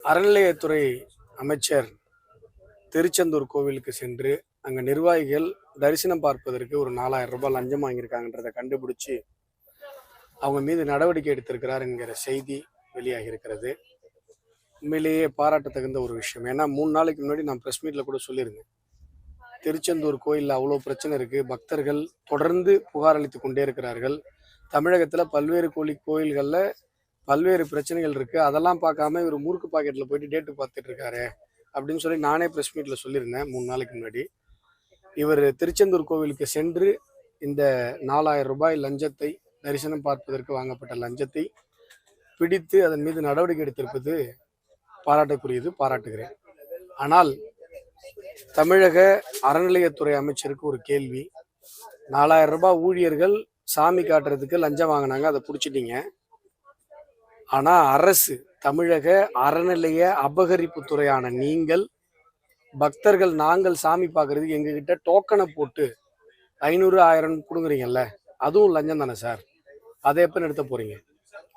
அறநிலையத்துறை அமைச்சர் திருச்செந்தூர் கோவிலுக்கு சென்று அங்கே நிர்வாகிகள் தரிசனம் பார்ப்பதற்கு ஒரு 4000 ரூபாய் லஞ்சம் வாங்கியிருக்காங்கன்றதை கண்டுபிடிச்சு அவங்க மீது நடவடிக்கை எடுத்திருக்கிறார் என்கிற செய்தி வெளியாகி இருக்கிறது. உண்மையிலேயே பாராட்ட தகுந்த ஒரு விஷயம். ஏன்னா 3 நாளைக்கு முன்னாடி நான் ப்ரெஸ் மீட்டில் கூட சொல்லியிருந்தேன், திருச்செந்தூர் கோயிலில் அவ்வளோ பிரச்சனை இருக்குது, பக்தர்கள் தொடர்ந்து புகார் அளித்து கொண்டே இருக்கிறார்கள், தமிழகத்தில் பல்வேறு கோயில்களில் பல்வேறு பிரச்சனைகள் இருக்குது, அதெல்லாம் பார்க்காம இவர் மூர்க்கு பாக்கெட்டில் போயிட்டு டேட்டு பார்த்துட்டு இருக்காரு அப்படின்னு சொல்லி நானே ப்ரெஸ் மீட்டில் சொல்லியிருந்தேன் 3 நாளைக்கு முன்னாடி. இவர் திருச்செந்தூர் கோவிலுக்கு சென்று இந்த 4000 ரூபாய் லஞ்சத்தை, தரிசனம் பார்ப்பதற்கு வாங்கப்பட்ட லஞ்சத்தை பிடித்து அதன் மீது நடவடிக்கை எடுத்திருப்பது பாராட்டுக்குரியது, பாராட்டுகிறேன். ஆனால் தமிழக அறநிலையத்துறை அமைச்சருக்கு ஒரு கேள்வி. 4000 ரூபாய் ஊழியர்கள் சாமி காட்டுறதுக்கு லஞ்சம் வாங்கினாங்க, அதை பிடிச்சிட்டீங்க. ஆனால் அரசு, தமிழக அறநிலைய அபகரிப்பு துறையான நீங்கள், பக்தர்கள் நாங்கள் சாமி பார்க்கறதுக்கு எங்ககிட்ட டோக்கனை போட்டு 500 1000 கொடுக்குறீங்கல்ல, அதுவும் லஞ்சம் தானே சார்? அதை எப்போ நிறுத்த போறீங்க?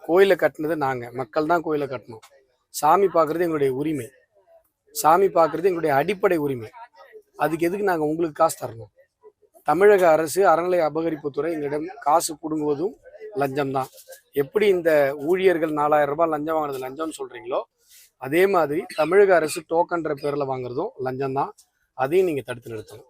கோயிலை கட்டினது நாங்கள், மக்கள் தான் கோயிலை கட்டணும். சாமி பார்க்கறது எங்களுடைய உரிமை, சாமி பார்க்கறது எங்களுடைய அடிப்படை உரிமை. அதுக்கு எதுக்கு நாங்கள் உங்களுக்கு காசு தரணும்? தமிழக அரசு அறநிலைய அபகரிப்புத்துறை எங்களிடம் காசு பிடுங்குவதும் லஞ்சம் தான். எப்படி இந்த ஊழியர்கள் 4000 ரூபாய் லஞ்சம் வாங்குறது லஞ்சம்னு சொல்றீங்களோ, அதே மாதிரி தமிழக அரசு டோக்கன்ற பேரில் வாங்குறதும் லஞ்சம் தான். அதையும் நீங்கள் தடுத்து நிறுத்தணும்.